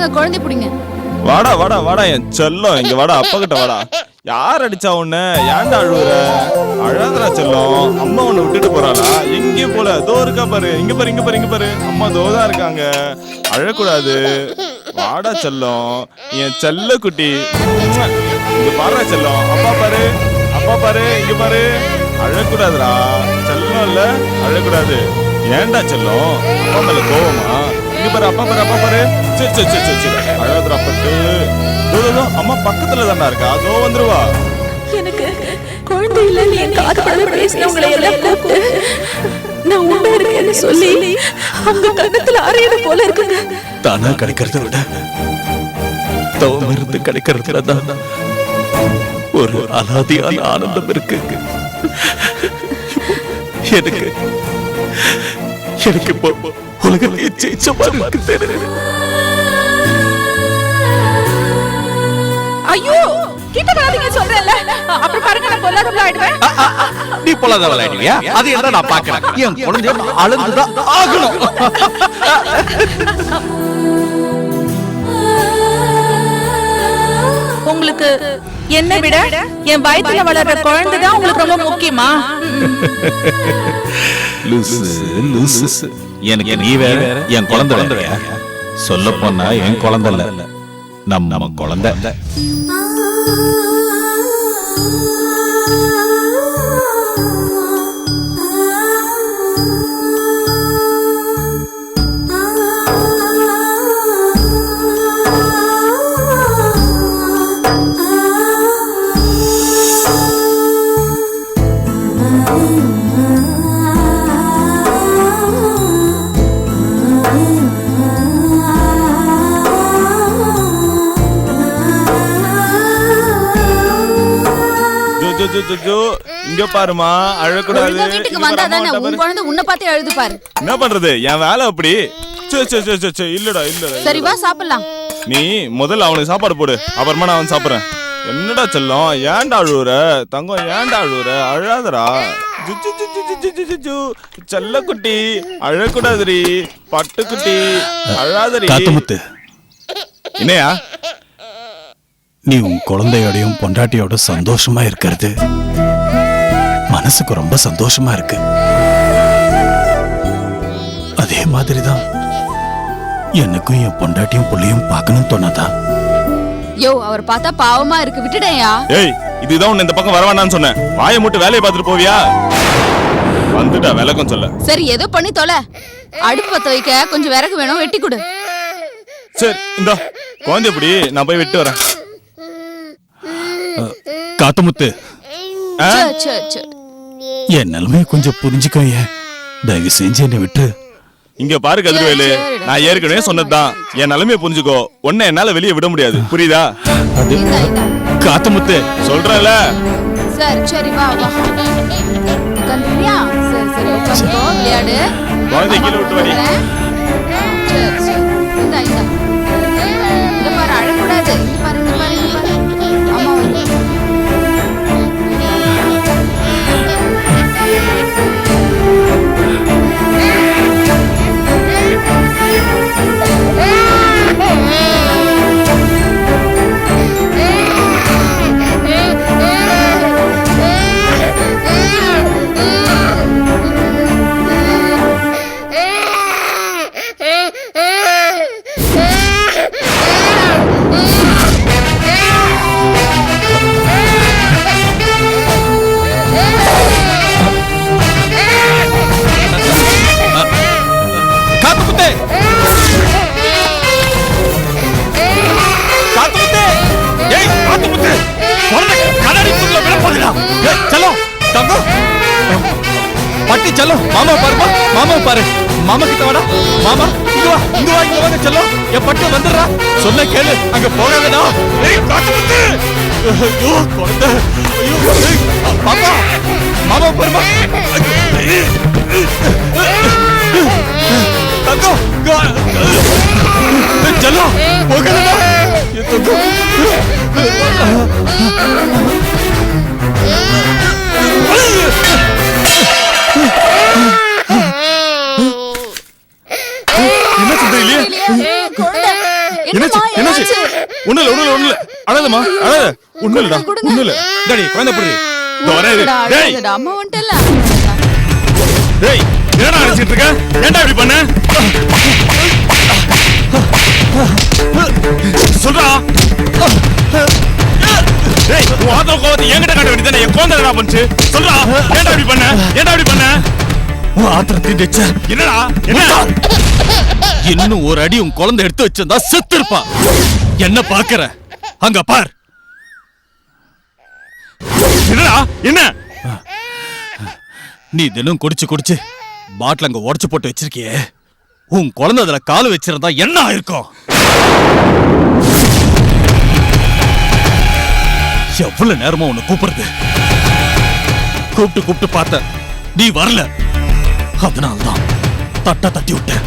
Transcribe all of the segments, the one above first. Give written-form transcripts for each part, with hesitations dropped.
இந்தாங்க குழந்தை பிடிங்க. வாடா வாடா வாடா என் செல்லம், இங்க வாடா, அப்பா கிட்ட வாடா. யார் அடிச்சா உன்ன? ஏன்டா அழுவுற? அழாதரா செல்லம், அம்மா உன்னை விட்டுட்டு போறாளா? எங்கேயும் போல, தோ இருக்கா பாரு, இங்க பாரு இங்க பாரு இங்க பாரு, அம்மா தோதான் இருக்காங்க. அழக்கூடாது, வாடா செல்லம், என் செல்ல குட்டி. இங்க பாரு செல்லம், அப்பா பாரு, அப்பா பாரு, இங்க பாரு. அழக்கூடாதுடா செல்லம், இல்ல அழக்கூடாது. ஏன்டா செல்லம், அப்பா மேல கோவமா? இங்க பாரு, அப்பா பாரு, அப்பா பாரு. சரி சரி சரி சரி சரி, அழாதரா பட்டு. அம்மா பக்கத்துல தான்டா இருக்கா, அதோ வந்துருவா. எனக்கு குழந்தை இல்ல, நீ என் காது படவே பேசினவங்களை எல்லாம் கூப்பிட்டு நான் உண்மை இருக்கேன்னு சொல்லி அவங்க கண்ணத்துல அறையது போல இருக்குங்க. தானா கிடைக்கிறத விட தவம் இருந்து கிடைக்கிறதுல தான் ஒரு அலாதியான ஆனந்தம் இருக்கு. எனக்கு எனக்கு இப்போ உலகத்தையே ஜெயிச்ச மாதிரி இருக்கு. ஐயோ, கிட்ட வராதீங்க சொல்றேன்ல, அப்புறம் பாருங்க நான் பொல்லாதவளா ஆயிடுவேன். நீ பொல்லாதவளா ஆயிடுவியா? அது என்ன நான் பார்க்கறேன். என் குழந்தைய அழுதுதான் ஆகணும். உங்களுக்கு என்ன விட என் வயித்துல வளர்ற குழந்தை தான் உங்களுக்கு ரொம்ப முக்கியமா? லூசு லூசு, எனக்கு நீ வேற, என் குழந்தை வேற. சொல்ல போனா என் குழந்தை இல்ல, நம்ம குழந்தை. இங்க பாருமா, அழக்கூடாது. வீட்டுக்கு வந்தாதானே உன் குழந்தை உன்னை பார்த்தே அழுது பாரு. என்ன பண்றது, என் வேலை அப்படி. இல்லடா இல்லடா, சரி வா சாப்பிடலாம். நீ முதல்ல அவனுக்கு சாப்பாடு போடு, அப்புறமா நான் அவன் சாப்பிடுறேன். என்னடா செல்லம், ஏன்டா அழுவுற? தங்கம் ஏன்டா அழுவுற? அழாதரா செல்ல குட்டி, அழக்கூடாதுரி பட்டுக்குட்டி, அழாதரி. காத்தமுத்து, என்னையா நீ உன் குழந்தையோடையும் பொண்டாட்டியோட சந்தோஷமா இருக்கிறது மனசுக்கு ரொம்ப சந்தோஷமா இருக்கு. அதே மாதிரிதான் எனக்கும் என் பொண்டாட்டியும் புள்ளையும் பார்க்கணும் தோணாதா? யோ, அவர் பார்த்தா பாவமா இருக்கு, விட்டுடேயா. ஏய், இதுதான் உன்னை இந்த பக்கம் வர வேண்டாம்னு சொன்னேன். வாயை மூட்டு வேலையை பார்த்துட்டு போவியா? வந்துட்டா விளக்கம் சொல்ல. சரி, ஏதோ பண்ணி தொலை. அடுப்பு பத்த வைக்க கொஞ்சம் விறகு வேணும், வெட்டி கொடு. சரி இந்தா, குழந்தை எப்படி, நான் போய் விட்டு வரேன். காத்தமுத்து, என் நிலைமையை கொஞ்சம் புரிஞ்சுக்கோ. தயவு செஞ்சு என்னை விட்டு. இங்க பாரு கதிர்வேலு, நான் ஏற்கனவே சொன்னதுதான், என் நிலைமையை புரிஞ்சுக்கோ. உன்னை என்னால வெளியே விட முடியாது, புரியுதா? அது காத்தமுத்து சொல்றேன்ல. சரி சரி வா வா, உட்காந்துறியா? சரி சரி உட்காந்துக்கோ, விளையாடு. குழந்தை கீழே விட்டு வடி. சரி சரி, இந்தா இந்தா, இங்க பாரு, அழக்கூடாது. இங்க பாரு இங்க பாரு இங்க பாரு, அம்மா வந்து. பட்டி செல்ல, மாமா பாருமா, மாமா பாரு, மாமா கிட்ட வாடா. மாமா இங்க வா, இங்க வா, இங்க வாங்க செல்லம். என் பட்டு வந்துடுறா, சொன்ன கேளு, அங்க போகாதடா. ஐயோ குழந்தை, ஐயோ பாப்பா, மாமா பாருமா. தங்கம் செல்லம், போகாதடா. என்ன ஒண்ணு இல்ல அழாதம்மா அழாத ஒண்ணு இல்ல டேய் குழந்தை புடி டேய் அம்மா வந்துட்டல டேய் என்னடா அடிச்சிட்டு இருக்க ஏன்டா இப்படி பண்ண சொல்றா டேய் உன் ஆத்திர கோவத்தை என்கிட்ட காட்ட வேண்டியதானே என் குழந்தை என்ன பண்ணுச்சு சொல்றா ஏன்டா இப்படி பண்ண உன் ஆத்திரத்தை டெச்ச என்னடா என்ன இன்னும் ஒரு அடி உன் குழந்தை எடுத்து வச்சிருந்தா செத்து இருப்பா. என்ன பாக்குற அங்க பார். என்னடா என்ன நீ தினம் குடிச்சு பாட்டில் அங்க உடைச்சு போட்டு வச்சிருக்கியே, உன் குழந்தை அதுல கால் வச்சிருந்தா என்ன ஆயிருக்கும்? எவ்வளவு நேரமா உன்னை கூப்பிடுறது, கூப்பிட்டு பார்த்த நீ வரல, அதனால்தான் தட்டி விட்டேன்.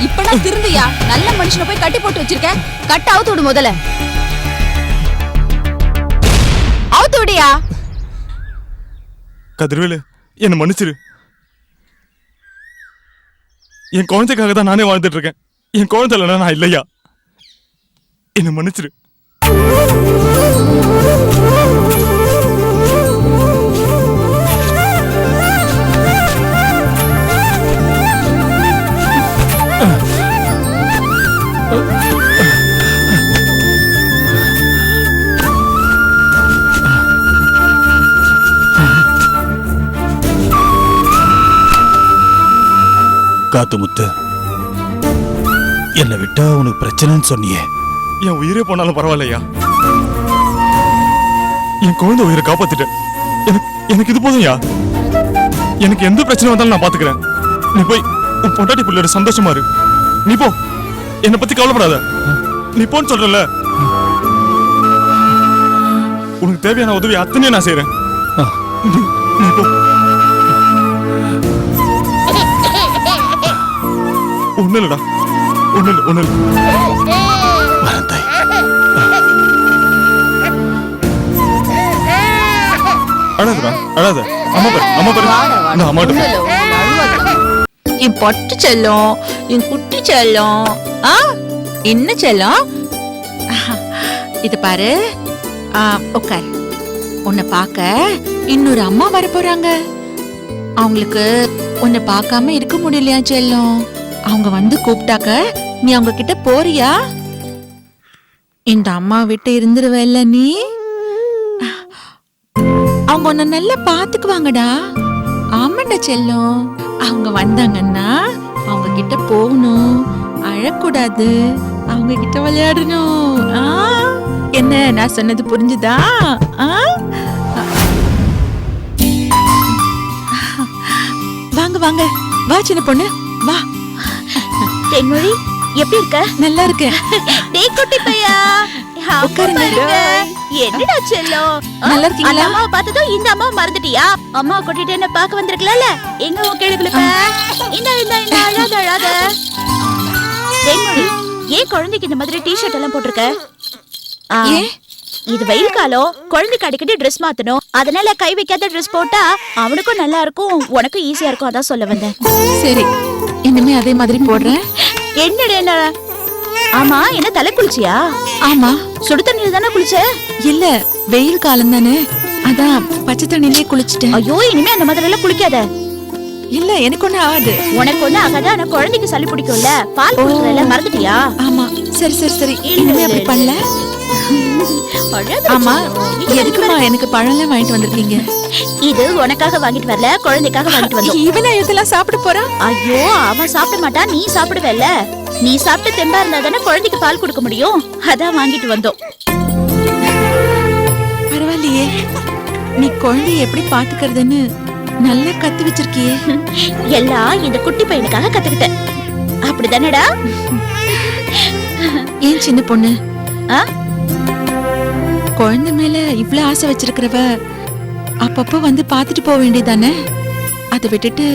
இப்படா திருந்தியா? நல்ல மனுஷனை போய் கட்டி போட்டு வச்சிருக்க, கட்ட அவுத்து விடு முதல்ல. அவுத்து விடியா? கதிர்வேலு என்ன மன்னிச்சிரு. என் குழந்தைக்காக தான் நானே வாழ்ந்துட்டு இருக்கேன். என் குழந்தை இல்லைன்னா நான் இல்லையா? என்ன மன்னிச்சிரு. காத்துமுத்து, என்னை விட்டா உனக்கு பிரச்சனைன்னு சொன்னியே. என் உயிரே போனாலும் பரவாயில்லையா, என் குழந்தை உயிரை காப்பாத்திட்டேன். எனக்கு இது போதும்யா. எனக்கு எந்த பிரச்சனை வந்தாலும் நான் பாத்துக்கிறேன். நீ போய் உன் பொண்டாட்டி பிள்ளையோட சந்தோஷமா இரு. நீ போ, என்னை பத்தி கவலைப்படாத. நீ போன்னு சொல்றல, உனக்கு தேவையான உதவி அத்தனையும் நான் செய்யறேன். நீ போ. ஒண்ணு இல்லடா, ஒண்ணு இல்ல. அழாத. அம்மா பாரு. நான் அம்மாட்ட என் பொட்டு செல்லம், என் குட்டி செல்லம். என்ன செல்லம்? இது பாரு, உட்கார். உன்னை பார்க்க இன்னொரு அம்மா வர போறாங்க. அவங்களுக்கு உன்னை பார்க்காம இருக்க முடியலையா செல்லம்? அவங்க வந்து கூப்பிட்டாக்க நீ அவங்க கிட்ட போறியா? இந்த அம்மா விட்டு இருந்துருவல்ல நீ? அவங்க உன்னை நல்லா பாத்துக்குவாங்கடா. ஆமாண்டா செல்லம். அவங்க வந்தாங்கன்னா அவங்க கிட்ட போகணும், அழக்கூடாது, அவங்க கிட்ட விளையாடணும். என்ன நான் சொன்னது புரிஞ்சுதா? வாங்க வாங்க, வா சின்ன பொண்ணு வா. தென்மொழி எப்படி இருக்க? நல்லா இருக்கேன். டேய் குட்டி பையா, உட்காருங்க. என்னடா செல்லம், நல்லா இருக்கீங்களா? அம்மாவை பார்த்ததும் இந்த அம்மாவை மறந்துட்டியா? அம்மா கூட்டிட்டு என்ன பார்க்க வந்திருக்கல? எங்க உன் கேளுக்குள்ள இந்த அழாத. தென்மொழி, ஏன் குழந்தைக்கு இந்த மாதிரி டிஷர்ட் எல்லாம் போட்டிருக்க? இது வெயில் காலம், குழந்தைக்கு அடிக்கடி ட்ரெஸ் மாத்தணும். அதனால கை வைக்காத ட்ரெஸ் போட்டா அவனுக்கும் நல்லா இருக்கும், உனக்கும் ஈஸியா இருக்கும். அதான் சொல்ல வந்தேன். சரி, இனிமே அதே மாதிரி போடுறேன். என்ன? ஆமா, என்ன தலை குளிச்சியா? ஆமா. சுடு தண்ணியில தானே குளிச்ச? இல்ல, வெயில் காலம் தானே, அதான் பச்சை தண்ணியிலே குளிச்சுட்டேன். ஐயோ, இனிமே அந்த மாதிரி எல்லாம் குளிக்காத. இல்ல, எனக்கு ஒண்ணு ஆகாது. உனக்கு ஒண்ணு ஆகாது, ஆனா குழந்தைக்கு சளி பிடிக்கும்ல, பால் குடிக்கிறல, மறந்துட்டியா? ஆமா, சரி. இனிமே அப்படி பண்ணல. ஆமா, எதுக்குமா எனக்கு பழம்லாம் வாங்கிட்டு வந்திருக்கீங்க? இது உனக்காக வாங்கிட்டு வரல, குழந்தைக்காக வாங்கிட்டு வந்தோம். இவனா இதெல்லாம் சாப்பிட போறான்? ஐயோ, அவன் சாப்பிட மாட்டான், நீ சாப்பிடுவல்ல. நீ சாப்பிட்டு தெம்பா இருந்தா தானே குழந்தைக்கு பால் கொடுக்க முடியும். அதான் வாங்கிட்டு வந்தோம். பரவாயில்லையே, நீ குழந்தைய எப்படி பாத்துக்கிறதுன்னு நல்லா கத்து வச்சிருக்கியே. எல்லாம் இந்த குட்டி பையனுக்காக கத்துக்கிட்டேன். அப்படிதானடா? ஏன் சின்ன பொண்ணு, குழந்தை மேல இவ்வளவு ஆசை வச்சிருக்கிறவ அப்பப்ப வந்து பாத்துட்டு போக வேண்டியதானே? அதை விட்டுட்டு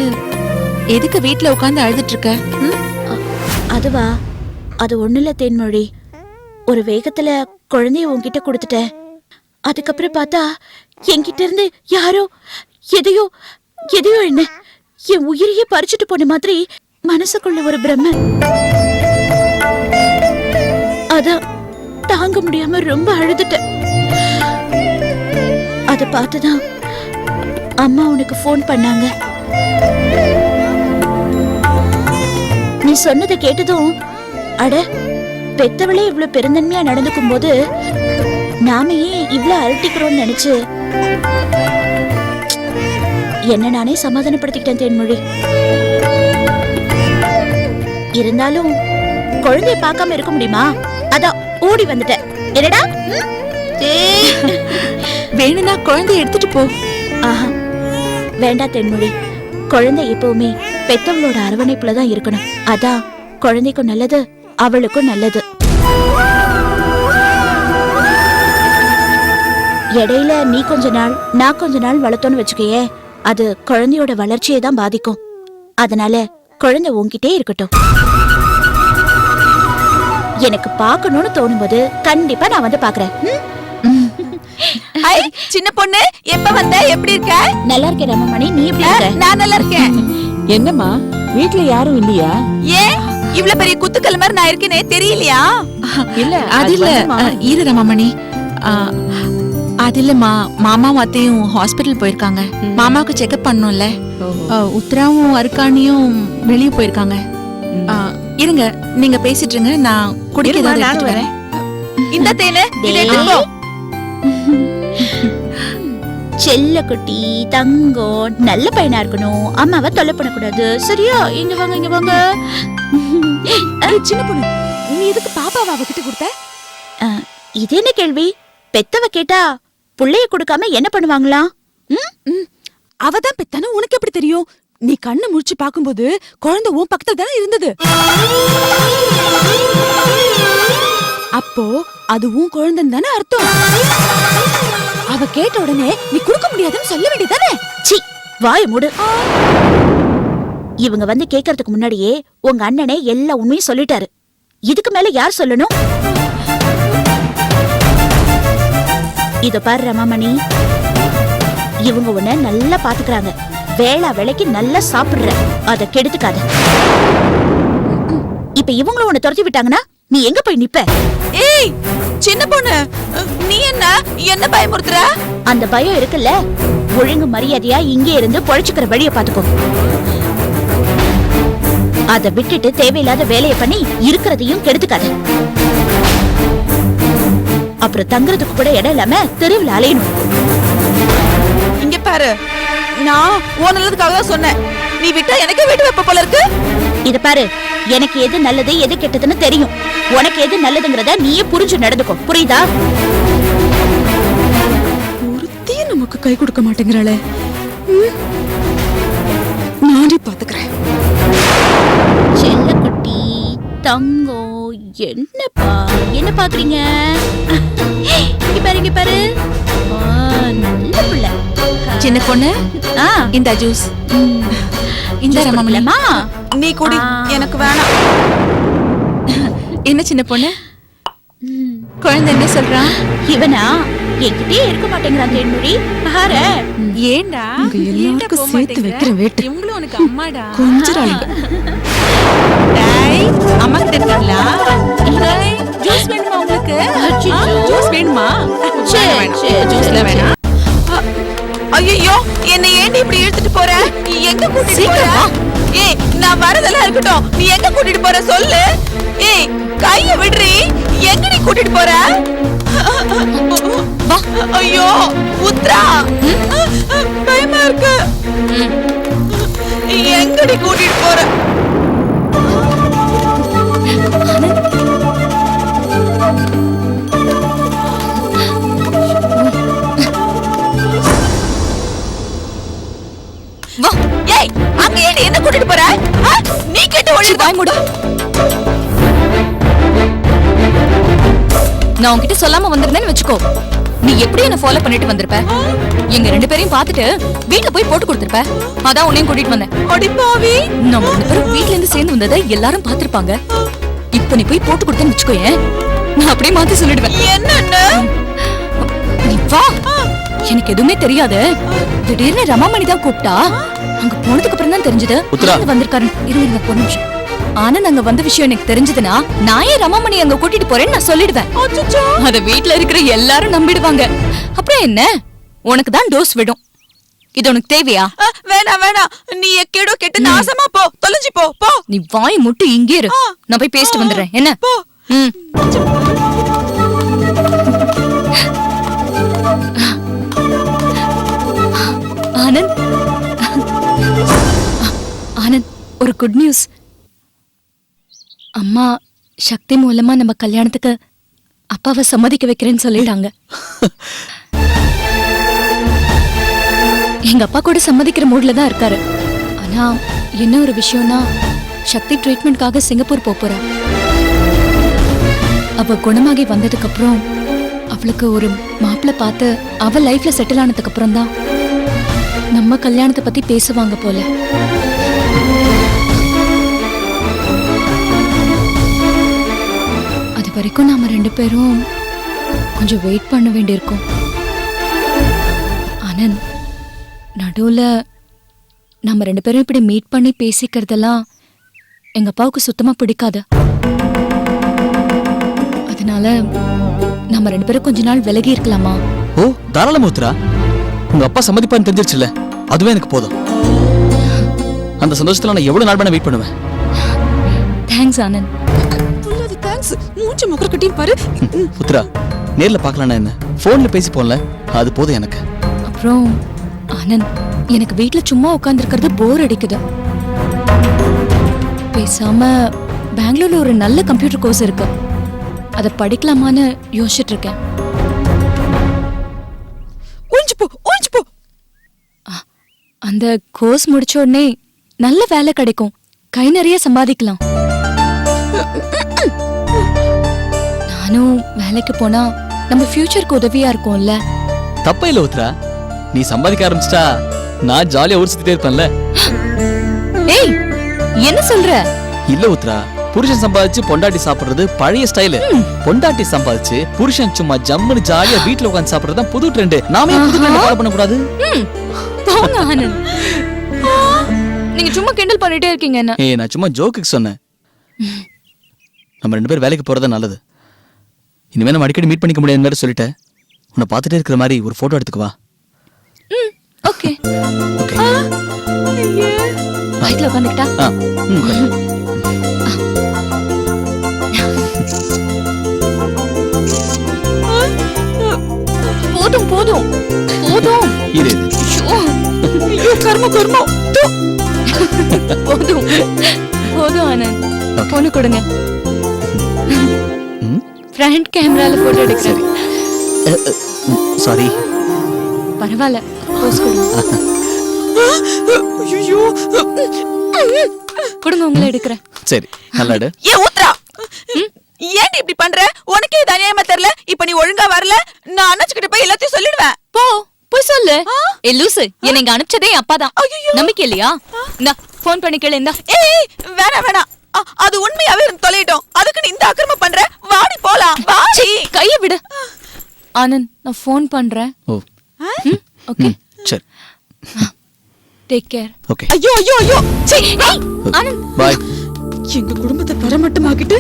எதுக்கு வீட்டுல உட்கார்ந்து அழுதுட்டு இருக்க? அதுவா, அது ஒண்ணு இல்ல தேன்மொழி. ஒரு வேகத்துல குழந்தைய உன்கிட்ட கொடுத்துட்டேன். அதுக்கப்புறம் பார்த்தா என்கிட்ட இருந்து யாரோ எதையோ என்ன என் உயிரையே பறிச்சுட்டு போன மாதிரி மனசுக்குள்ள ஒரு பிரம்ம. அதான் தாங்க முடியாம ரொம்ப அழுதுட்டேன். அத பார்த்துதான் அம்மா உனக்கு ஃபோன் பண்ணாங்க. நீ சொன்னதை கேட்டதும், அட பெத்தவளே இவ்வளவு பெருந்தன்மையா நடந்துக்கும் போது நாம ஏன் இவ்வளவு அரட்டிக்கிறோம்னு நினைச்சு என்ன நானே சமாதானப்படுத்திக்கிட்டேன் தேன்மொழி. இருந்தாலும் குழந்தைய பார்க்காம இருக்க முடியுமா? அதான் ஓடி வந்துட்டேன். என்னடா? வேணும்னா குழந்தைய எடுத்துட்டு போ. ஆஹா, வேண்டாம் தென்மொழி. குழந்தை எப்பவுமே பெத்தவளோட அரவணைப்புல தான் இருக்கணும். அதான் குழந்தைக்கும் நல்லது, அவளுக்கும் நல்லது. இடையில நீ கொஞ்ச நாள் நான் கொஞ்ச நாள் வளர்த்தோன்னு வச்சுக்கையே, அது குழந்தையோட வளர்ச்சியை தான் பாதிக்கும். அதனால குழந்தை உன்கிட்டே இருக்கட்டும். எனக்கு பார்க்கணும்னு தோணும்போது கண்டிப்பா நான் வந்து பாக்குறேன். ஹாய் சின்ன பொண்ணு, எப்ப வந்த? எப்படி இருக்க? நல்லா இருக்கேன் ரமமணி, நீ எப்படி இருக்க? நான் நல்லா இருக்கேன். என்னம்மா வீட்ல யாரும் இல்லையா? ஏன் இவ்வளவு பெரிய குத்துக்கல் மாதிரி நான் இருக்கேனே தெரியலையா? இல்ல அது இல்ல, இரு ரமாமணி. அது இல்லம்மா, மாமாவும் அத்தையும் ஹாஸ்பிட்டல் போயிருக்காங்க. மாமாவுக்கு செக்அப் பண்ணணும்ல. உத்ராவும் அருக்காணியும் வெளியே போயிருக்காங்க. இருங்க, நீங்க பேசிட்டு இருங்க, நான் குடிக்க ஏதாவது எடுத்துட்டு வரேன். இந்த தேனே இதை எடுத்துக்கோ. செல்ல குட்டி தங்கம் நல்ல பையனா இருக்கணும், அம்மாவை தொல்லை பண்ணக்கூடாது, சரியா? இங்க வாங்க, இங்க வாங்க. சின்ன பொண்ணு, நீ எதுக்கு பாப்பாவை அவகிட்ட கொடுத்த? இது என்ன கேள்வி? பெத்தவ கேட்டா புள்ளைய கொடுக்காம என்ன பண்ணுவாங்களா? அவதான் பெத்தானு உனக்கு எப்படி தெரியும்? நீ கண்ணை முழிச்சு பாக்கும்போது குழந்தை உன் பக்கத்துல தானே இருந்தது. அப்போ அது உன் குழந்தைன்னு தானே அர்த்தம். அவ கேட்ட உடனே நீ கொடுக்க முடியாதுன்னு சொல்ல வேண்டியதானே? சி, வாய மூடு. இவங்க வந்து கேக்குறதுக்கு முன்னாடியே உங்க அண்ணனே எல்லா உண்மையும் சொல்லிட்டாரு. இதுக்கு மேல யார் சொல்லணும்? இத பாரு ரமாமணி, இவங்க உன்னை நல்லா பாத்துக்கிறாங்க. வேளா வேலைக்கு நல்லா சாப்பிடுற, அத கெடுத்துக்காத. இப்ப இவங்களும் உன்னை துரத்தி விட்டாங்கன்னா நீ எங்க போய் நிப்ப? ஏய் சின்ன பொண்ணு, நீ என்ன பயமுறுத்துற? அந்த பயம் இருக்குல்ல, ஒழுங்கு மரியாதையா இங்கே இருந்து பொழைச்சுக்கிற வழிய பாத்துக்கோ. அத விட்டுட்டு தேவையில்லாத வேலைய பண்ணி இருக்கிறதையும் கெடுத்துக்காத. அப்புறம் தங்குறதுக்கு கூட இடம் இல்லாம தெருவில் அலையணும். இங்க பாரு, நான் உன் நல்லதுக்காக தான் சொன்னேன். நீ விட்டா எனக்கே வீட்டு வைப்ப போல இருக்கு. இத பாரு, எனக்கு எது நல்லது எது கெட்டதுன்னு தெரியும். உனக்கு எது நல்லதுங்கிறத நீயே புரிஞ்சு நடந்துக்கோ, புரியுதா? ஒருத்தையும் நமக்கு கை கொடுக்க மாட்டேங்கிறாளே. நானே பாத்துக்கிறேன். செல்ல குட்டி தங்கம், என்னப்பா என்ன பாக்குறீங்க? இங்க பாரு, இங்க பாரு. நல்ல புள்ள. சின்ன பொண்ணு, இந்த ஜூஸ் இந்த ரமாமலமா நீ குடி. எனக்கு வேணாம். என்ன சின்ன பொண்ணு, குழந்தை என்ன சொல்றான்? இவனா என்கிட்டயே இருக்க மாட்டேங்கிறான் தேன்மொழி. பாரு, ஏண்டா எல்லாருக்கும் சேர்த்து வைக்கிற வேட்டு. இவங்களும் உனக்கு அம்மாடா. கொஞ்சறாளுங்க. டேய், அம்மா கிட்ட இருக்கீங்களா? ஜூஸ் வேணுமா உங்களுக்கு? ஜூஸ் வேணுமா? ஜூஸ்ல வேணாம். ஐயோ, என்னை ஏண்டி இப்படி இழுத்துட்டு போற? நீ எங்க கூட்டிட்டு போற? ஏய், நான் வரதெல்லாம் இருக்கட்டும், நீ எங்க கூட்டிட்டு போற சொல்லு. ஏய், கைய விடுறி. எங்கடி கூட்டிட்டு போற? ஐயோ உத்ரா, பயமா இருக்கு. எங்கடி கூட்டிட்டு போற? ஏய், அங்க ஏன் என்ன கூட்டிட்டு போற? நீ கேட்டு ஒளி வாய் மூடு. நான் உன்கிட்ட சொல்லாம வந்திருந்தேன்னு வெச்சுக்கோ, நீ எப்படி என்ன ஃபாலோ பண்ணிட்டு வந்திருப்ப? எங்க ரெண்டு பேரையும் பார்த்துட்டு வீட்ல போய் போட்டு கொடுத்திருப்ப. அதான் உன்னையும் கூட்டிட்டு வந்தேன். அடி பாவி, நம்ம ரெண்டு பேரும் வீட்ல இருந்து சேர்ந்து வந்ததை எல்லாரும் பார்த்திருப்பாங்க. இப்ப நீ போய் போட்டு கொடுத்தேன்னு வெச்சுக்கோயே, நான் அப்படியே மாத்தி சொல்லிடுவேன். என்னன்னு? நீ வா. எனக்கு எதுவுமே தெரியாது. திடீர்னு ரமாமணி தான் கூப்பிட்டா. அங்க போனதுக்கு அப்புறம் தான் தெரிஞ்சது உத்ரா. வந்திருக்காரு. இருங்க ஒரு நிமிஷம். ஆனந்த் அங்க வந்த விஷயம் எனக்கு தெரிஞ்சதுன்னா நான் ஏன் ரமாமணி அங்க கூட்டிட்டு போறேன்னு நான் சொல்லிடுவேன். அத வீட்ல இருக்கிற எல்லாரும் நம்பிடுவாங்க. அப்புறம் என்ன, உனக்கு தான் டோஸ் விடும். இது உனக்கு தேவையா? வேணாம் வேணாம், நீ எக்கேடோ கெட்டு நாசமா போ, தொலைஞ்சு போ போ. நீ வாய் முட்டு இங்கே இரு, நான் போய் பேசிட்டு வந்துடுறேன். என்ன போ. ஆனந்த், ஆனந்த், ஒரு குட் நியூஸ். அம்மா சக்தி மூலமா நம்ம கல்யாணத்துக்கு அப்பாவை சம்மதிக்க வைக்கிறேன்னு சொல்லிட்டாங்க. எங்க அப்பா கூட சம்மதிக்கிற மூட்ல தான் இருக்காரு. ஆனா என்ன ஒரு விஷயம்னா, சக்தி ட்ரீட்மெண்ட்காக சிங்கப்பூர் போறா. அவ குணமாகி வந்ததுக்கு அப்புறம் அவளுக்கு ஒரு மாப்பிள்ளை பார்த்து அவ லைஃப்ல செட்டில் ஆனதுக்கு அப்புறம் தான் நம்ம கல்யாணத்தை பத்தி பேசுவாங்க போல. அது வரைக்கும் நாம 2 பேரும் கொஞ்சம் வெயிட் பண்ண வேண்டியிருக்கும். ஆனந்த், நடுவுல நம்ம 2 பேரும் இப்படி மீட் பண்ணி பேசிக்கிறதெல்லாம் எங்க அப்பாவுக்கு சுத்தமா பிடிக்காது. அதனால நம்ம 2 பேரும் கொஞ்ச நாள் விலகி இருக்கலாமா? ஓ தாராளமா உத்ரா, உங்க அப்பா சம்மதிப்பான்னு தெரிஞ்சிருச்சுல, அதுவே எனக்கு போதும். அந்த சந்தோஷத்துல நான் எவ்வளவு நாள் வேணா வெயிட் பண்ணுவேன். தேங்க்ஸ் ஆனந்த். தேங்க்ஸ். மூஞ்சி முகர கட்டியும் பாரு. உத்ரா, நேர்ல பார்க்கலாம்னா என்ன, போன்ல பேசி போன்ல, அது போதும் எனக்கு. அப்புறம் ஆனந்த், எனக்கு வீட்ல சும்மா உட்கார்ந்திருக்கிறது போர் அடிக்குது. பேசாம பெங்களூர்ல ஒரு நல்ல கம்ப்யூட்டர் கோர்ஸ் இருக்கு, அதை படிக்கலாமான்னு யோசிச்சுட்டு இருக்கேன். ஒழிஞ்சு போ. அந்த கோர்ஸ் முடிச்ச உடனே நல்ல வேலை கிடைக்கும், கை நிறைய சம்பாதிக்கலாம். நானும் வேலைக்கு போனா நம்ம ஃபியூச்சருக்கு உதவியா இருக்கும்ல. தப்பே இல்ல உத்ரா, நீ சம்பாதிக்க ஆரம்பிச்சிட்டா நான் ஜாலியா ஊர் சுத்திட்டே இருப்பேன்ல. ஏய், என்ன சொல்ற? இல்ல உத்ரா, புருஷன் சம்பாதிச்சு பொண்டாட்டி சாப்பிடுறது பழைய ஸ்டைலு. பொண்டாட்டி சம்பாதிச்சு புருஷன் சும்மா ஜம்முன்னு ஜாலியா வீட்டுல உட்காந்து சாப்பிடுறது தான் புது ட்ரெண்ட். நாம ஏன் புது ட்ரெண்ட் ஃபாலோ பண்ண கூடாது? போங்க ஆனந்த், நீங்க சும்மா கிண்டல் பண்ணிட்டே இருக்கீங்க என்ன. ஏய், நான் சும்மா ஜோக்குக்கு சொன்னேன். நம்ம 2 பேரும் வேலைக்கு போறது நல்லது. இனிமே நம்ம அடிக்கடி மீட் பண்ணிக்க முடியாதுன்னு சொல்லிட்டேன். உன்னை பார்த்துட்டே இருக்கிற மாதிரி ஒரு போட்டோ எடுத்துக்கு வா. Okay okay. பைக்ல உட்காந்துக்கிட்டா? போதும் போதும் போதும். இரு. ஐயோ கர்ம. போதும் போதும் ஆனந்த், போன கொடுங்க. ஃப்ரண்ட் கேமரால போட்டோ எடுக்கிறேன். சாரி. பரவாயில்ல, போஸ் கொடுங்க. ஐயோ கொடுங்க, உங்களை எடுக்கிறேன். சரி, நல்லாடு. ஏ ஊத்ரா, ஏன் இப்படி பண்ற? உனக்கே இது அநியாயமா தெரியல? இப்ப நீ ஒழுங்கா வரல, நான் அண்ணாச்சிக்கிட்ட போய் எல்லாத்தையும் சொல்லிடுவேன். போய் சொல்லு. ஏ லூசு, என்னை இங்க அனுப்பிச்சதே என் அப்பா தான். நம்பிக்கை இல்லையா? இந்தா போன் பண்ணி கேளு. இந்தா. ஏய் வேணாம், அது உண்மையாவே தொலையிட்டோம். அதுக்கு நீ இந்த அக்கிரமம் பண்ற? வாடி போலாம். வாடி. கைய விடு ஆனந்த், நான் போன் பண்றேன். ஓ ஓகே, சரி. Take care. ஓகே. ஐயோ ஆனந்த், பாய். எங்க குடும்பத்தை தரமட்டமாக்கிட்டு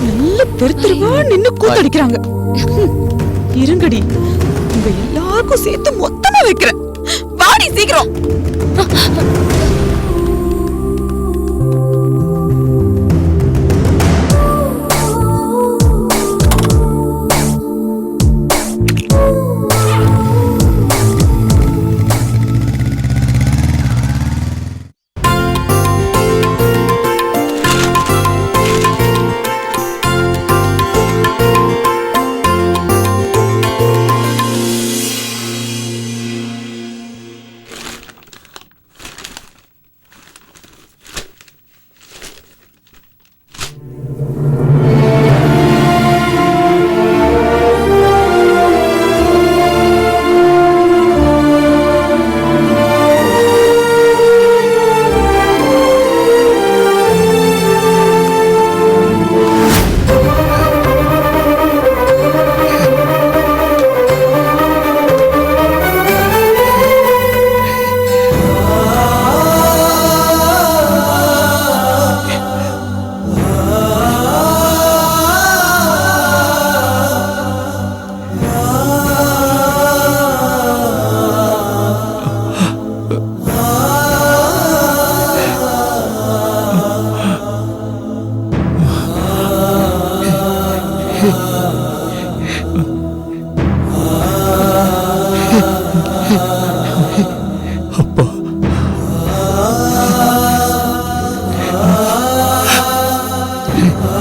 நல்ல தெருவா நின்னு கூத்தடிக்கிறாங்க. இருங்கடி, உங்க எல்லாருக்கும் சேர்த்து மொத்தமா வைக்கிறேன். வாடி சீக்கிரம். அப்பா